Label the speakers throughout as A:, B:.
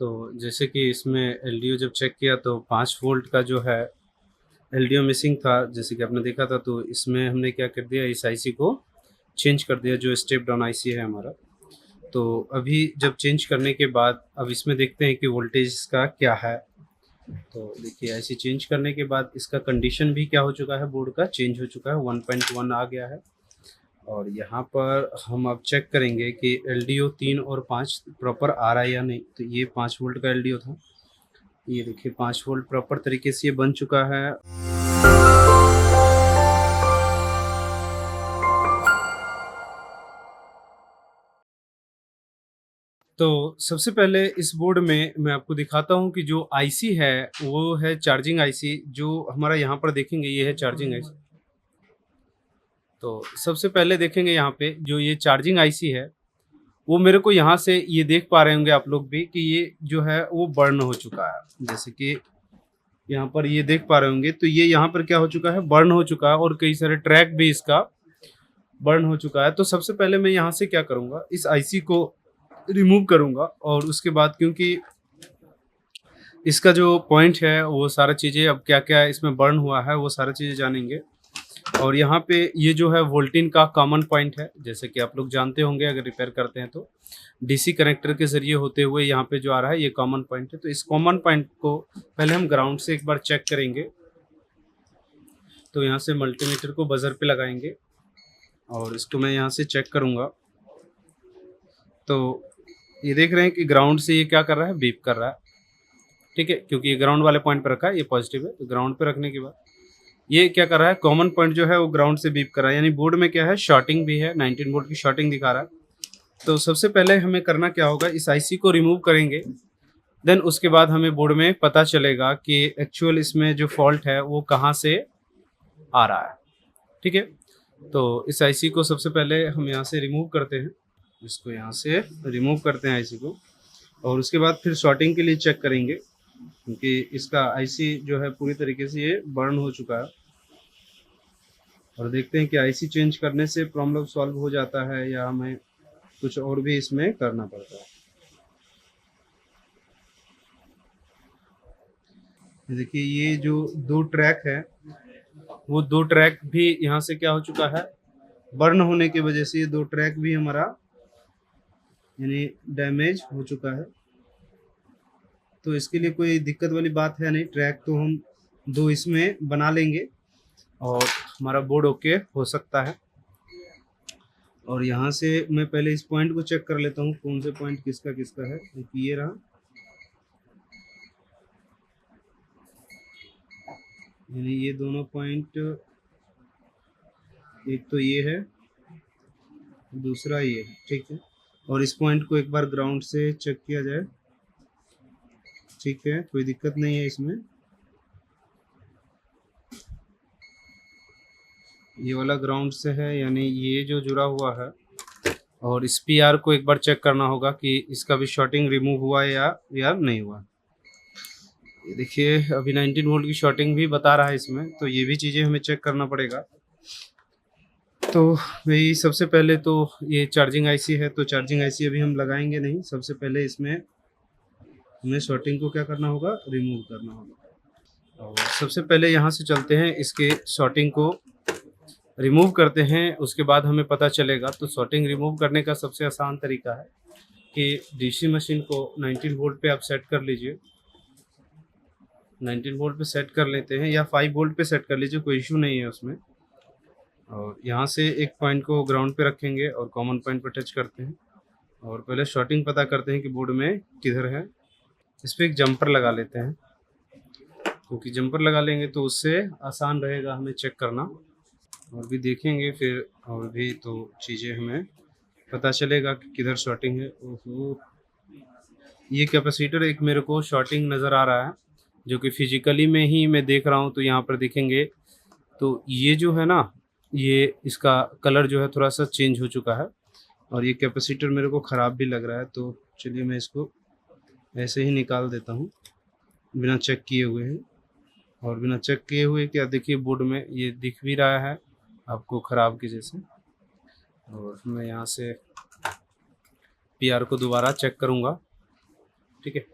A: तो जैसे कि इसमें एलडीओ जब चेक किया तो 5 वोल्ट का जो है एलडीओ मिसिंग था, जैसे कि आपने देखा था। तो इसमें हमने क्या कर दिया, इस आईसी को चेंज कर दिया, जो स्टेप डाउन आईसी है हमारा। तो अभी जब चेंज करने के बाद अब इसमें देखते हैं कि वोल्टेज इसका क्या है। तो देखिए ऐसे चेंज करने के बाद इसका कंडीशन भी क्या हो चुका है, बोर्ड का चेंज हो चुका है, 1.1 आ गया है। और यहाँ पर हम अब चेक करेंगे कि एलडीओ 3 और 5 प्रॉपर आ रहा है या नहीं। तो ये 5 वोल्ट का एलडीओ था, ये देखिए 5 वोल्ट प्रॉपर तरीके से ये बन चुका है। तो सबसे पहले इस बोर्ड में मैं आपको दिखाता हूँ कि जो आईसी है वो है चार्जिंग आईसी, जो हमारा यहाँ पर देखेंगे ये है चार्जिंग आईसी। तो सबसे पहले देखेंगे यहाँ पे जो ये चार्जिंग आईसी है, वो मेरे को यहाँ से ये देख पा रहे होंगे आप लोग भी कि ये जो है वो बर्न हो चुका है। जैसे कि यहाँ पर ये देख पा रहे होंगे, तो ये यहाँ पर क्या हो चुका है, बर्न हो चुका है, और कई सारे ट्रैक भी इसका बर्न हो चुका है। तो सबसे पहले मैं यहाँ से क्या करूँगा, इस आईसी को रिमूव करूँगा, और उसके बाद क्योंकि इसका जो पॉइंट है वो सारा चीज़ें अब क्या क्या इसमें बर्न हुआ है वो सारा चीज़ें जानेंगे। और यहाँ पे ये जो है वोल्टिन का कॉमन पॉइंट है, जैसे कि आप लोग जानते होंगे अगर रिपेयर करते हैं तो डीसी कनेक्टर के ज़रिए होते हुए यहाँ पे जो आ रहा है ये कॉमन पॉइंट है। तो इस कॉमन पॉइंट को पहले हम ग्राउंड से एक बार चेक करेंगे। तो यहाँ से मल्टीमीटर को बजर पे लगाएंगे और इसको मैं यहाँ से चेक करूँगा। तो ये देख रहे हैं कि ग्राउंड से ये क्या कर रहा है, बीप कर रहा है। ठीक है, क्योंकि ये ग्राउंड वाले पॉइंट पर रखा है, ये पॉजिटिव है। तो ग्राउंड पे रखने के बाद ये क्या कर रहा है, कॉमन पॉइंट जो है वो ग्राउंड से बीप कर रहा है, यानी बोर्ड में क्या है, शॉर्टिंग भी है, 19 वोल्ट की शॉर्टिंग दिखा रहा है। तो सबसे पहले हमें करना क्या होगा, इस आईसी को रिमूव करेंगे। देन उसके बाद हमें बोर्ड में पता चलेगा कि एक्चुअल इसमें जो फॉल्ट है वो कहाँ से आ रहा है। ठीक है, तो इस आईसी को सबसे पहले हम यहाँ से रिमूव करते हैं, इसको यहाँ से रिमूव करते हैं आईसी को, और उसके बाद फिर शॉर्टिंग के लिए चेक करेंगे, क्योंकि इसका आईसी जो है पूरी तरीके से ये बर्न हो चुका है। और देखते हैं कि आईसी चेंज करने से प्रॉब्लम सॉल्व हो जाता है या हमें कुछ और भी इसमें करना पड़ता है। देखिए ये जो 2 ट्रैक है वो 2 ट्रैक भी यहाँ से क्या हो चुका है, बर्न होने की वजह से ये 2 ट्रैक भी हमारा यानी डैमेज हो चुका है। तो इसके लिए कोई दिक्कत वाली बात है नहीं, ट्रैक तो हम 2 इसमें बना लेंगे और हमारा बोर्ड ओके हो सकता है। और यहाँ से मैं पहले इस पॉइंट को चेक कर लेता हूँ, कौन से पॉइंट किसका किसका है। ये रहा, यानी ये दोनों पॉइंट, एक तो ये है, दूसरा ये है। ठीक है, और इस पॉइंट को एक बार ग्राउंड से चेक किया जाए। ठीक है, कोई दिक्कत नहीं है इसमें। ये वाला ग्राउंड से है, यानी ये जो जुड़ा हुआ है। और इस पीआर को एक बार चेक करना होगा कि इसका भी शॉर्टिंग रिमूव हुआ है या नहीं हुआ। ये देखिए अभी 19 वोल्ट की शॉर्टिंग भी बता रहा है इसमें, तो ये भी चीज़ें हमें चेक करना पड़ेगा। तो वही सबसे पहले तो ये चार्जिंग आईसी है, तो चार्जिंग आईसी अभी हम लगाएंगे नहीं। सबसे पहले इसमें हमें शॉर्टिंग को क्या करना होगा, रिमूव करना होगा। और सबसे पहले यहाँ से चलते हैं, इसके शॉर्टिंग को रिमूव करते हैं, उसके बाद हमें पता चलेगा। तो शॉर्टिंग रिमूव करने का सबसे आसान तरीका है कि डीसी मशीन को 19 वोल्ट पे आप सेट कर लीजिए। 19 वोल्ट पे सेट कर लेते हैं या 5 वोल्ट पे सेट कर लीजिए, कोई इशू नहीं है उसमें। और यहाँ से एक पॉइंट को ग्राउंड पे रखेंगे और कॉमन पॉइंट पर टच करते हैं, और पहले शॉर्टिंग पता करते हैं कि बोर्ड में किधर है। इस पर एक जंपर लगा लेते हैं, क्योंकि जंपर लगा लेंगे तो उससे आसान रहेगा हमें चेक करना। और भी देखेंगे फिर, और भी तो चीज़ें हमें पता चलेगा कि किधर शॉर्टिंग है। ओहो, ये कैपेसिटर एक मेरे को शॉर्टिंग नज़र आ रहा है, जो कि फिजिकली में ही मैं देख रहा हूँ। तो यहाँ पर देखेंगे तो ये जो है ना, ये इसका कलर जो है थोड़ा सा चेंज हो चुका है, और ये कैपेसिटर मेरे को ख़राब भी लग रहा है। तो चलिए मैं इसको ऐसे ही निकाल देता हूँ बिना चेक किए हुए हैं। और बिना चेक किए हुए क्या, देखिए बोर्ड में ये दिख भी रहा है आपको ख़राब की जैसे। और मैं यहाँ से पीआर को दोबारा चेक करूँगा। ठीक है,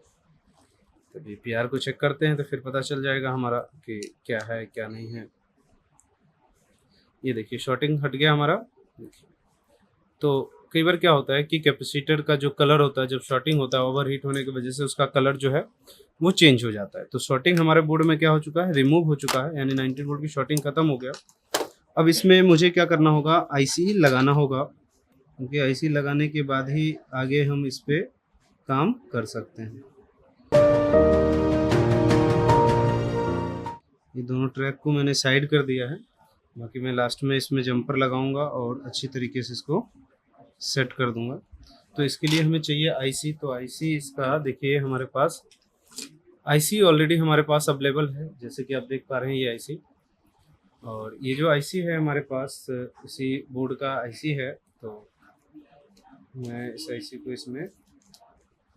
A: तो अभी पीआर को चेक करते हैं तो फिर पता चल जाएगा हमारा कि क्या है क्या नहीं है। ये देखिए शॉर्टिंग हट गया हमारा। तो कई बार क्या होता है कि कैपेसिटर का जो कलर होता है जब शॉर्टिंग होता है ओवर हीट होने की वजह से उसका कलर जो है वो चेंज हो जाता है। तो शॉर्टिंग हमारे बोर्ड में क्या हो चुका है, रिमूव हो चुका है, यानी 19 वोल्ट की शॉर्टिंग खत्म हो गया। अब इसमें मुझे क्या करना होगा, आईसी लगाना होगा, क्योंकि आईसी लगाने के बाद ही आगे हम इस पे काम कर सकते हैं। ये दोनों ट्रैक को मैंने साइड कर दिया है, बाकी मैं लास्ट में इसमें जंपर लगाऊंगा और अच्छी तरीके से इसको सेट कर दूंगा। तो इसके लिए हमें चाहिए आईसी। तो आईसी इसका देखिए हमारे पास आईसी ऑलरेडी हमारे पास अवेलेबल है, जैसे कि आप देख पा रहे हैं ये आईसी। और ये जो आईसी है हमारे पास इसी बोर्ड का आईसी है। तो मैं इस आईसी को इसमें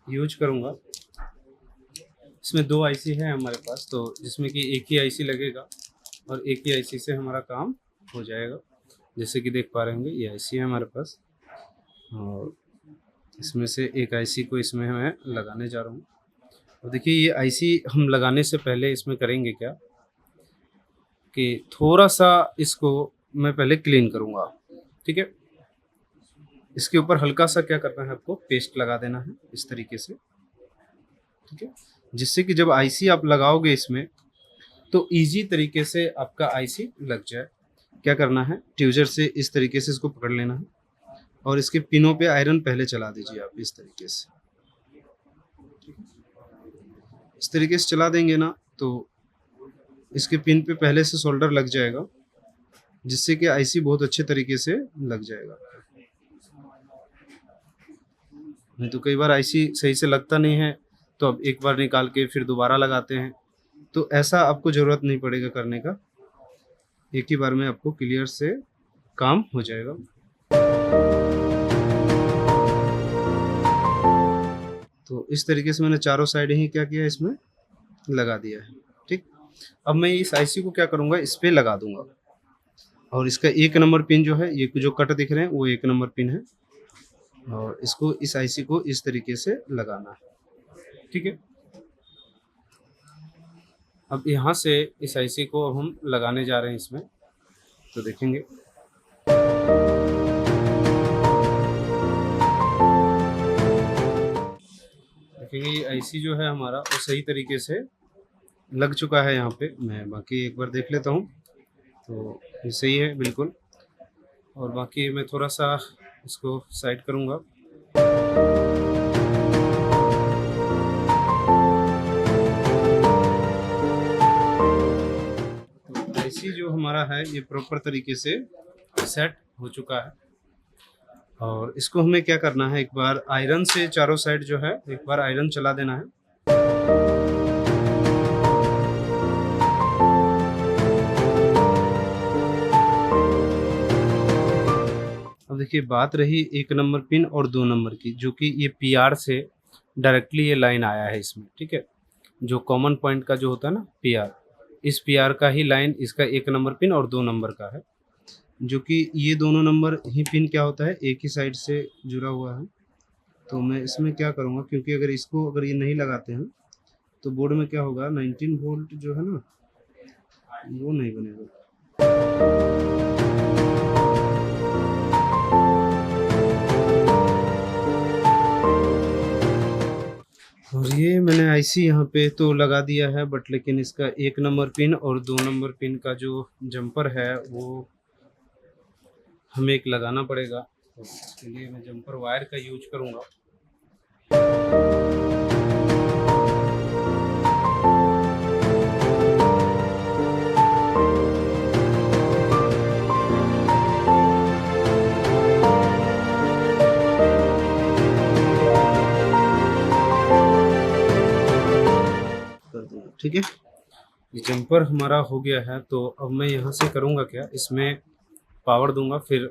A: यूज करूँगा। इसमें 2 आईसी है हमारे पास, तो जिसमें कि एक ही आईसी लगेगा और एक ही आईसी से हमारा काम हो जाएगा। जैसे कि देख पा रहे होंगे ये आईसी है हमारे पास, और इसमें से एक आईसी को इसमें मैं लगाने जा रहा हूँ। और देखिए ये आईसी हम लगाने से पहले इसमें करेंगे क्या कि थोड़ा सा इसको मैं पहले क्लीन करूँगा, ठीक है। इसके ऊपर हल्का सा क्या करना है, आपको पेस्ट लगा देना है इस तरीके से, ठीक है, जिससे कि जब आईसी आप लगाओगे इसमें तो इजी तरीके से आपका आईसी लग जाए। क्या करना है, ट्यूजर से इस तरीके से इसको पकड़ लेना है और इसके पिनों पे आयरन पहले चला दीजिए आप इस तरीके से। इस तरीके से चला देंगे ना तो इसके पिन पे पहले से सोल्डर लग जाएगा, जिससे कि आईसी बहुत अच्छे तरीके से लग जाएगा। नहीं तो कई बार आईसी सही से लगता नहीं है, तो अब एक बार निकाल के फिर दोबारा लगाते हैं, तो ऐसा आपको ज़रूरत नहीं पड़ेगा करने का। एक ही बार में आपको क्लियर से काम हो जाएगा। तो इस तरीके से मैंने चारों साइड ही क्या किया, इसमें लगा दिया है, ठीक। अब मैं इस आईसी को क्या करूँगा, इस पे लगा दूंगा। और इसका 1 नंबर पिन जो है, ये जो कट दिख रहे हैं वो 1 नंबर पिन है, और इसको इस आईसी को इस तरीके से लगाना है, ठीक है। अब यहाँ से इस आईसी को अब हम लगाने जा रहे हैं इसमें, तो देखेंगे। देखेंगे ये आईसी जो है हमारा वो सही तरीके से लग चुका है। यहाँ पे मैं बाकी एक बार देख लेता हूँ, तो ये सही है बिल्कुल। और बाकी मैं थोड़ा सा इसको साइड करूँगा। तो आईसी जो हमारा है ये प्रॉपर तरीके से सेट हो चुका है। और इसको हमें क्या करना है, एक बार आयरन से चारों साइड जो है एक बार आयरन चला देना है। अब देखिए बात रही 1 नंबर पिन और 2 नंबर की, जो कि ये पीआर से डायरेक्टली ये लाइन आया है इसमें, ठीक है। जो कॉमन पॉइंट का जो होता है ना पीआर, इस पीआर का ही लाइन इसका 1 नंबर पिन और 2 नंबर का है, जो कि ये दोनों नंबर ही पिन क्या होता है एक ही साइड से जुड़ा हुआ है। तो मैं इसमें क्या करूँगा, क्योंकि अगर ये नहीं लगाते हैं तो बोर्ड में क्या होगा, 19 वोल्ट जो है ना वो नहीं बनेगा। और ये मैंने आईसी यहाँ पे तो लगा दिया है, बट लेकिन इसका 1 नंबर पिन और 2 नंबर पिन का जो जंपर है वो हमें एक लगाना पड़ेगा। तो इसके लिए मैं जंपर वायर का यूज करूँगा। ठीक है, ये जंपर हमारा हो गया है। तो अब मैं यहाँ से करूँगा क्या, इसमें पावर दूंगा, फिर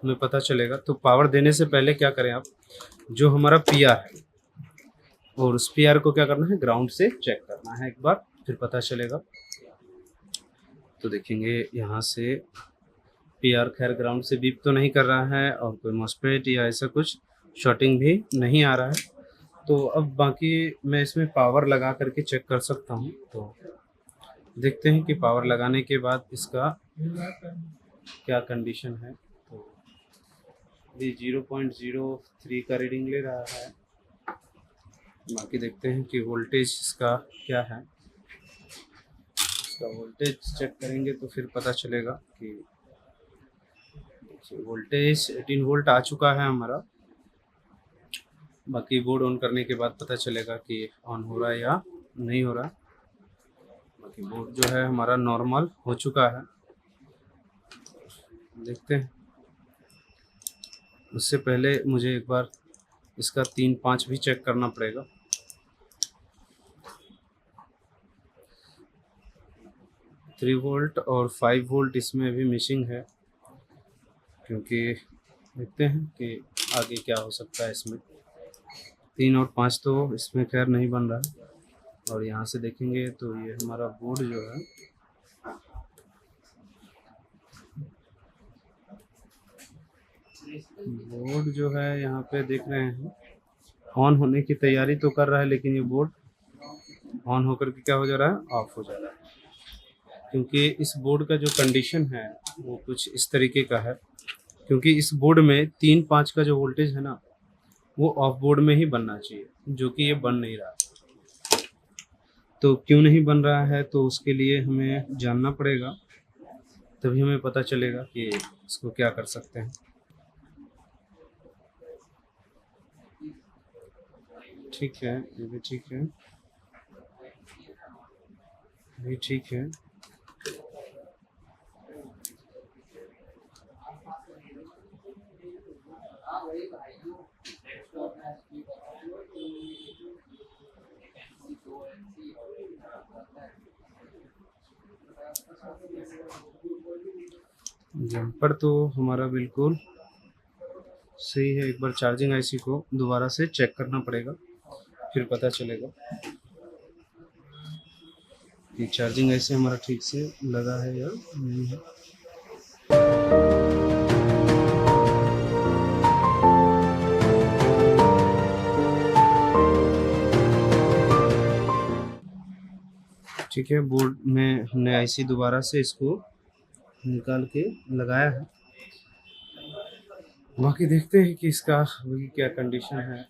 A: हमें पता चलेगा। तो पावर देने से पहले क्या करें आप, जो हमारा पीआर है और उस पीआर को क्या करना है, ग्राउंड से चेक करना है एक बार, फिर पता चलेगा। तो देखेंगे यहाँ से पीआर खैर ग्राउंड से बीप तो नहीं कर रहा है और कोई मॉस्फेट या ऐसा कुछ शॉर्टिंग भी नहीं आ रहा है। तो अब बाकी मैं इसमें पावर लगा करके चेक कर सकता हूँ। तो देखते हैं कि पावर लगाने के बाद इसका क्या कंडीशन है। तो अभी 0.03 का रीडिंग ले रहा है। बाकी देखते हैं कि वोल्टेज इसका क्या है। इसका वोल्टेज चेक करेंगे तो फिर पता चलेगा कि वोल्टेज 18 वोल्ट आ चुका है हमारा। बाकी बोर्ड ऑन करने के बाद पता चलेगा कि ऑन हो रहा है या नहीं हो रहा। बाकी बोर्ड जो है हमारा नॉर्मल हो चुका है। देखते हैं, उससे पहले मुझे एक बार इसका 3-5 भी चेक करना पड़ेगा। थ्री वोल्ट और 5 वोल्ट इसमें भी मिसिंग है, क्योंकि देखते हैं कि आगे क्या हो सकता है इसमें। 3 और 5 तो इसमें खैर नहीं बन रहा है। और यहाँ से देखेंगे तो ये हमारा बोर्ड जो है यहाँ पे देख रहे हैं ऑन होने की तैयारी तो कर रहा है, लेकिन ये बोर्ड ऑन होकर के क्या हो जा रहा है, ऑफ हो जा रहा है। क्योंकि इस बोर्ड का जो कंडीशन है वो कुछ इस तरीके का है, क्योंकि इस बोर्ड में 3-5 का जो वोल्टेज है ना, वो ऑफ बोर्ड में ही बनना चाहिए, जो कि ये बन नहीं रहा। तो क्यों नहीं बन रहा है, तो उसके लिए हमें जानना पड़ेगा, तभी हमें पता चलेगा कि इसको क्या कर सकते हैं। ठीक है, ये भी ठीक है, ये ठीक है। जम्पर तो हमारा बिल्कुल सही है। एक बार चार्जिंग आईसी को दोबारा से चेक करना पड़ेगा, फिर पता चलेगा कि चार्जिंग आईसी हमारा ठीक से लगा है या नहीं है। ठीक है, बोर्ड में हमने आईसी दोबारा से इसको निकाल के लगाया है। बाकी देखते हैं कि इसका अभी क्या कंडीशन है।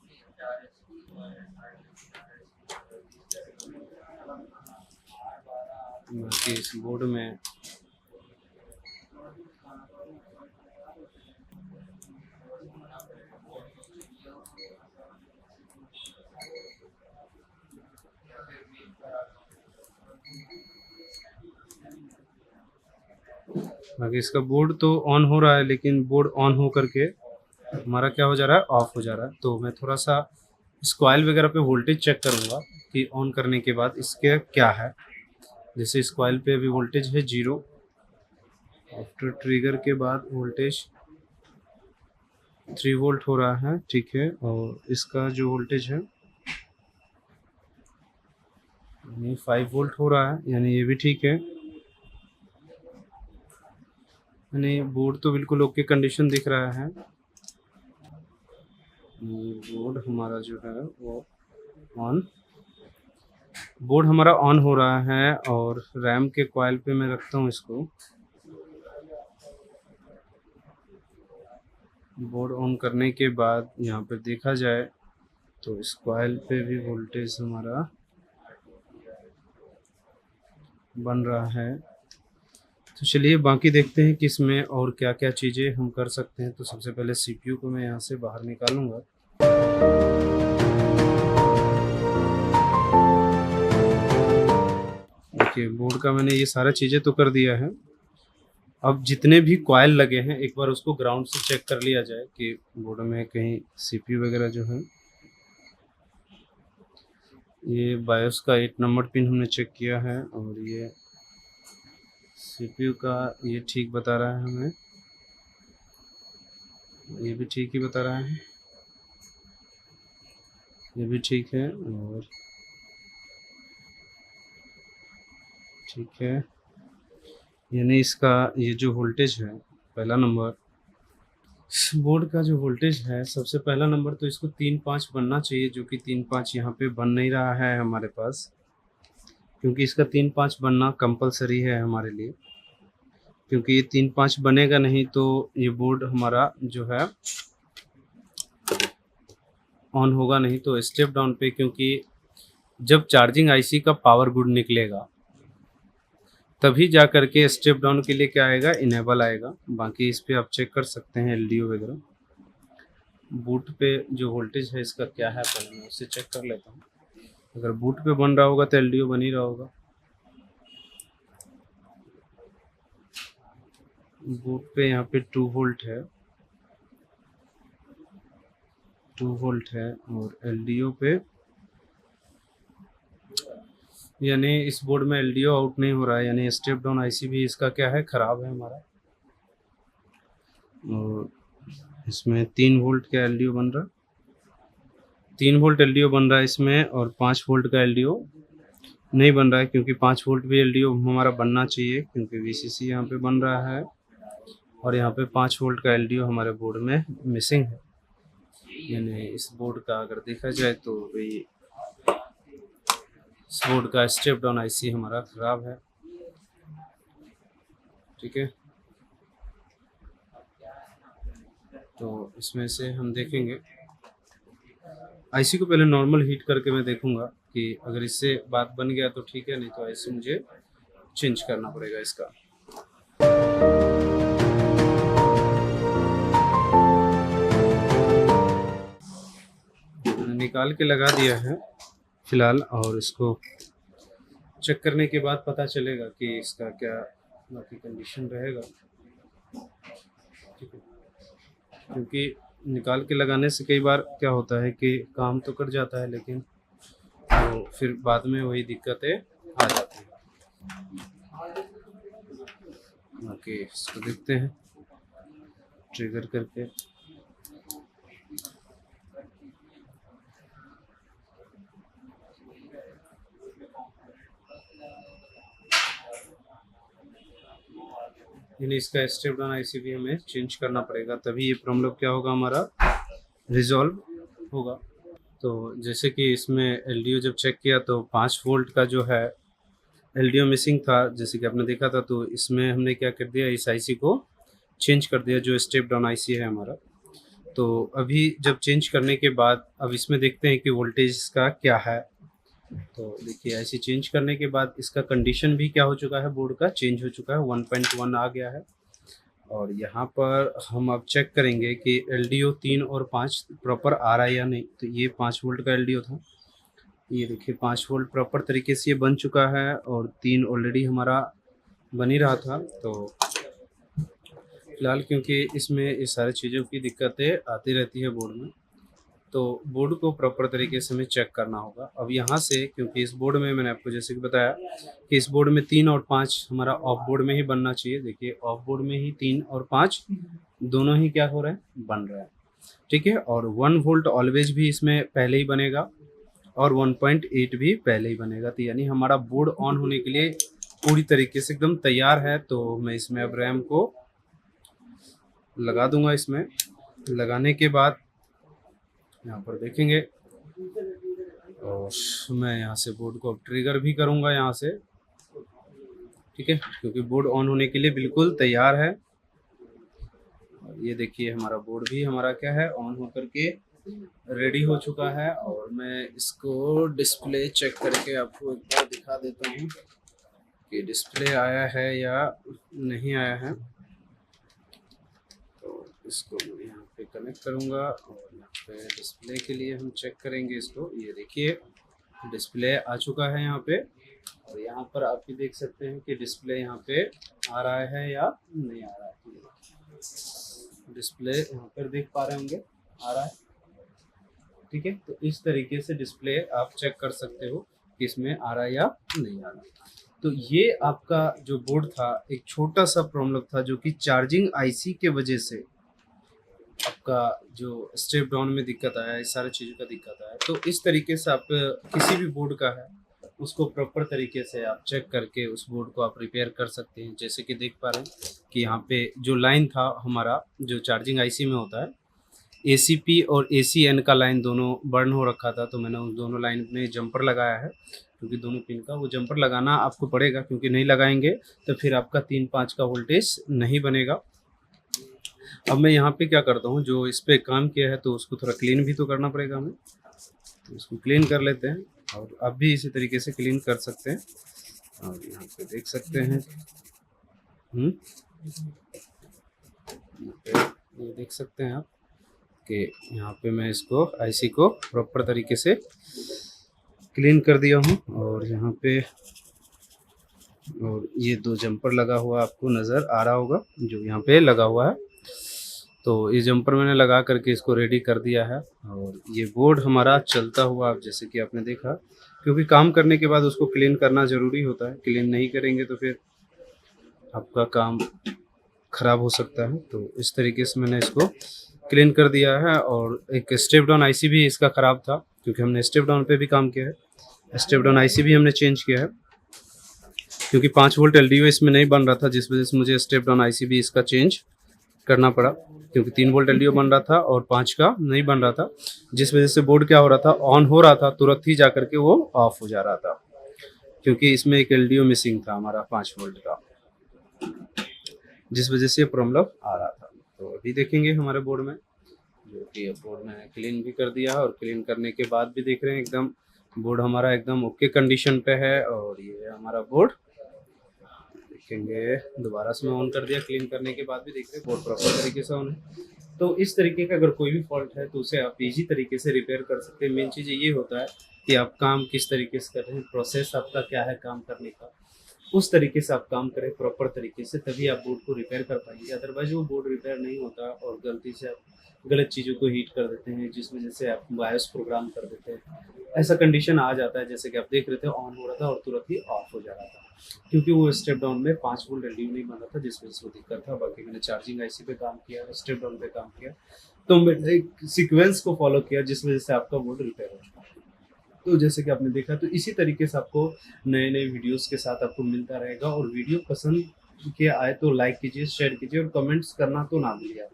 A: बाकी इस बोर्ड में बाकी इसका बोर्ड तो ऑन हो रहा है, लेकिन बोर्ड ऑन हो करके हमारा क्या हो जा रहा है, ऑफ हो जा रहा है। तो मैं थोड़ा सा इस कॉइल वगैरह पे वोल्टेज चेक करूंगा कि ऑन करने के बाद इसके क्या है। जैसे इस कॉइल पे अभी वोल्टेज है 0, आफ्टर ट्रिगर के बाद वोल्टेज 3 वोल्ट हो रहा है, ठीक है। और इसका जो वोल्टेज है यानी 5 वोल्ट हो रहा है, यानी ये भी ठीक है। यानी बोर्ड तो बिल्कुल ओके कंडीशन दिख रहा है। बोर्ड हमारा जो है वो ऑन बोर्ड हमारा ऑन हो रहा है। और रैम के कॉइल पे मैं रखता हूँ इसको। बोर्ड ऑन करने के बाद यहाँ पे देखा जाए तो इस कॉइल पे भी वोल्टेज हमारा बन रहा है। तो चलिए बाकी देखते हैं कि इसमें और क्या क्या चीज़ें हम कर सकते हैं। तो सबसे पहले सीपीयू को मैं यहाँ से बाहर निकालूंगा। देखिए, बोर्ड का मैंने ये सारा चीज़ें तो कर दिया है। अब जितने भी कॉइल लगे हैं एक बार उसको ग्राउंड से चेक कर लिया जाए कि बोर्ड में कहीं सीपीयू वगैरह जो है। ये बायोस का 8 नंबर पिन हमने चेक किया है, और ये सीपीयू का ये ठीक बता रहा है हमें, ये भी ठीक ही बता रहा है, ये भी ठीक है और ठीक है। यानी इसका ये जो वोल्टेज है पहला नंबर, इस बोर्ड का जो वोल्टेज है, सबसे पहला नंबर तो इसको 3-5 बनना चाहिए, जो कि 3-5 यहाँ पे बन नहीं रहा है हमारे पास, क्योंकि इसका 3-5 बनना कंपलसरी है हमारे लिए, क्योंकि ये 3-5 बनेगा नहीं तो ये बोर्ड हमारा जो है ऑन होगा नहीं। तो स्टेप डाउन पे, क्योंकि जब चार्जिंग आईसी का पावर गुड निकलेगा तभी जा करके स्टेप डाउन के लिए क्या आएगा, इनेबल आएगा। बाकी इस पे आप चेक कर सकते हैं एलडीओ वगैरह। बूट पे जो वोल्टेज है इसका क्या है, पहले मैं उससे चेक कर लेता हूँ। अगर बूट पे बन रहा होगा तो एलडीओ बन ही रहा होगा। बूट पे यहाँ पे 2 वोल्ट है, 2 वोल्ट है, और एलडीओ पे यानी इस बोर्ड में एलडीओ आउट नहीं हो रहा है, यानी स्टेप डाउन आईसी भी इसका क्या है, ख़राब है हमारा। और इसमें 3 वोल्ट का एलडीओ बन रहा है, 3 वोल्ट एलडीओ बन रहा है इसमें, और 5 वोल्ट का एलडीओ नहीं बन रहा है, क्योंकि 5 वोल्ट भी एलडीओ हमारा बनना चाहिए, क्योंकि वीसीसी यहाँ पे बन रहा है और यहाँ पे 5 वोल्ट का एलडीओ हमारे बोर्ड में मिसिंग है। यानी इस बोर्ड का अगर देखा जाए तो भाई इस बोर्ड का स्टेप डाउन आईसी हमारा ख़राब है। ठीक है, तो इसमें से हम देखेंगे, आईसी को पहले नॉर्मल हीट करके मैं देखूंगा कि अगर इससे बात बन गया तो ठीक है, नहीं तो आईसी मुझे चेंज करना पड़ेगा इसका। मैंने निकाल के लगा दिया है फिलहाल, और इसको चेक करने के बाद पता चलेगा कि इसका क्या बाकी कंडीशन रहेगा। ठीक है, क्योंकि निकाल के लगाने से कई बार क्या होता है कि काम तो कर जाता है, लेकिन तो फिर बाद में वही दिक्कतें आ जाती हैं। ओके, इसको देखते हैं ट्रिगर करके। यानी इसका स्टेप डाउन आईसी भी हमें चेंज करना पड़ेगा, तभी ये प्रॉब्लम क्या होगा, हमारा रिजॉल्व होगा। तो जैसे कि इसमें एलडीओ जब चेक किया तो 5 वोल्ट का जो है एलडीओ मिसिंग था, जैसे कि आपने देखा था। तो इसमें हमने क्या कर दिया, इस आईसी को चेंज कर दिया, जो स्टेप डाउन आईसी है हमारा। तो अभी जब चेंज करने के बाद अब इसमें देखते हैं कि वोल्टेज इसका क्या है। तो देखिए, ऐसे चेंज करने के बाद इसका कंडीशन भी क्या हो चुका है, बोर्ड का चेंज हो चुका है, 1.1 आ गया है। और यहाँ पर हम अब चेक करेंगे कि एलडीओ 3 और 5 प्रॉपर आ रहा है या नहीं। तो ये 5 वोल्ट का एलडीओ था, ये देखिए 5 वोल्ट प्रॉपर तरीके से ये बन चुका है, और 3 ऑलरेडी हमारा बन ही रहा था। तो फिलहाल क्योंकि इसमें इस सारी चीज़ों की दिक्कतें आती रहती है बोर्ड में, तो बोर्ड को प्रॉपर तरीके से हमें चेक करना होगा। अब यहाँ से, क्योंकि इस बोर्ड में मैंने आपको जैसे कि बताया कि इस बोर्ड में 3 और 5 हमारा ऑफ बोर्ड में ही बनना चाहिए। देखिए, ऑफ बोर्ड में ही 3 और 5 दोनों ही क्या हो रहे हैं, बन रहे हैं। ठीक है, और 1 वोल्ट ऑलवेज भी इसमें पहले ही बनेगा, और 1.8 भी पहले ही बनेगा। तो यानी हमारा बोर्ड ऑन होने के लिए पूरी तरीके से एकदम तैयार है। तो मैं इसमें अब रैम को लगा दूंगा। इसमें लगाने के बाद यहाँ पर देखेंगे, और मैं यहाँ से बोर्ड को अब ट्रिगर भी करूँगा यहाँ से। ठीक है, क्योंकि बोर्ड ऑन होने के लिए बिल्कुल तैयार है। और ये देखिए, हमारा बोर्ड भी हमारा क्या है, ऑन होकर के रेडी हो चुका है। और मैं इसको डिस्प्ले चेक करके आपको एक बार दिखा देता हूँ कि डिस्प्ले आया है या नहीं आया है। तो इसको मैं यहाँ पे कनेक्ट करूँगा, और यहाँ पे डिस्प्ले के लिए हम चेक करेंगे इसको। ये देखिए, डिस्प्ले आ चुका है यहाँ पे, और यहाँ पर आप भी देख सकते हैं कि डिस्प्ले यहाँ पे आ रहा है या नहीं आ रहा है। डिस्प्ले यहाँ पर देख पा रहे होंगे, आ रहा है। ठीक है, तो इस तरीके से डिस्प्ले आप चेक कर सकते हो कि इसमें आ रहा है या नहीं आ रहा। तो ये आपका जो बोर्ड था, एक छोटा सा प्रॉब्लम था, जो कि चार्जिंग आईसी के वजह से आपका जो स्टेप डाउन में दिक्कत आया, इस सारी चीज़ों का दिक्कत आया। तो इस तरीके से आप किसी भी बोर्ड का है उसको प्रॉपर तरीके से आप चेक करके उस बोर्ड को आप रिपेयर कर सकते हैं। जैसे कि देख पा रहे हैं कि यहाँ पे जो लाइन था हमारा जो चार्जिंग आईसी में होता है, एसीपी और एसीएन का लाइन दोनों बर्न हो रखा था, तो मैंने उन दोनों लाइन में जंपर लगाया है, क्योंकि दोनों पिन का वो जंपर लगाना आपको पड़ेगा, क्योंकि नहीं लगाएंगे तो फिर आपका 3-5 का वोल्टेज नहीं बनेगा। अब मैं यहाँ पे क्या करता हूँ, जो इस पे काम किया है तो उसको थोड़ा क्लीन भी तो करना पड़ेगा हमें, तो इसको क्लीन कर लेते हैं। और आप भी इसी तरीके से क्लीन कर सकते हैं। और यहाँ पे देख सकते हैं, ये देख सकते हैं आप कि यहाँ पे मैं इसको आईसी को प्रॉपर तरीके से क्लीन कर दिया हूँ। और यहाँ पे और ये 2 जंपर लगा हुआ आपको नज़र आ रहा होगा, जो यहाँ पे लगा हुआ है। तो ये जंपर मैंने लगा करके इसको रेडी कर दिया है। और ये बोर्ड हमारा चलता हुआ, आप जैसे कि आपने देखा, क्योंकि काम करने के बाद उसको क्लीन करना ज़रूरी होता है। क्लीन नहीं करेंगे तो फिर आपका काम ख़राब हो सकता है। तो इस तरीके से मैंने इसको क्लीन कर दिया है। और एक स्टेप डाउन आईसी भी इसका ख़राब था, क्योंकि हमने स्टेप डाउन पे भी काम किया है। स्टेप डाउन आईसी भी हमने चेंज किया है, क्योंकि 5 वोल्ट एलडीओ इसमें नहीं बन रहा था, जिस वजह से मुझे स्टेप डाउन आईसी भी इसका चेंज करना पड़ा, क्योंकि 3 वोल्ट एलडीओ बन रहा था और 5 का नहीं बन रहा था, जिस वजह से बोर्ड क्या हो रहा था, ऑन हो रहा था तुरंत ही जा करके वो ऑफ हो जा रहा था, क्योंकि इसमें एक एलडीओ मिसिंग था हमारा 5 वोल्ट का, जिस वजह से प्रॉब्लम आ रहा था। तो अभी देखेंगे हमारे बोर्ड में, जो कि बोर्ड मैंने क्लीन भी कर दिया है। और क्लीन करने के बाद भी देख रहे हैं एकदम बोर्ड हमारा एकदम ओके कंडीशन पे है। और ये हमारा बोर्ड देखेंगे, दोबारा से मैं ऑन कर दिया क्लीन करने के बाद भी देख रहे हैं बोर्ड प्रॉपर तरीके से ऑन है। तो इस तरीके का अगर कोई भी फॉल्ट है तो उसे आप इजी तरीके से रिपेयर कर सकते हैं। मेन चीज़ ये होता है कि आप काम किस तरीके से कर रहे हैं, प्रोसेस आपका क्या है काम करने का, उस तरीके से आप काम करें प्रॉपर तरीके से, तभी आप बोर्ड को रिपेयर कर पाएंगे। अदरवाइज वो बोर्ड रिपेयर नहीं होता और गलती से आप गलत चीज़ों को हीट कर देते हैं, जिस वजह से आप बायोस प्रोग्राम कर देते हैं। ऐसा कंडीशन आ जाता है, जैसे कि आप देख रहे थे ऑन हो रहा था और तुरंत ही ऑफ हो जा रहा था, क्योंकि वो स्टेप डाउन में 5 वोल्ट एलडीओ नहीं बन रहा था, जिस वजह से वो दिक्कत था। बाकी मैंने चार्जिंग आईसी पे काम किया, स्टेप डाउन पे काम किया, तो मैंने एक सीक्वेंस को फॉलो किया, जिस वजह से आपका बोर्ड रिपेयर हो चुका। तो जैसे कि आपने देखा, तो इसी तरीके से आपको नए नए वीडियोस के साथ आपको मिलता रहेगा। और वीडियो पसंद के आए तो लाइक कीजिए, शेयर कीजिए और कमेंट्स करना तो ना भूलिए,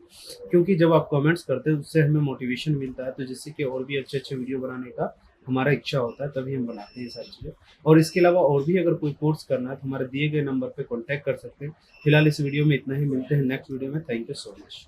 A: क्योंकि जब आप कमेंट्स करते हैं उससे हमें मोटिवेशन मिलता है, तो जिससे कि और भी अच्छे अच्छे वीडियो बनाने का हमारा इच्छा होता है, तभी हम बनाते हैं सारी चीज़ें। और इसके अलावा और भी अगर कोई कोर्स करना है तो हमारे दिए गए नंबर पर कॉन्टैक्ट कर सकते हैं। फिलहाल इस वीडियो में इतना ही, मिलते हैं नेक्स्ट वीडियो में। Thank you so much.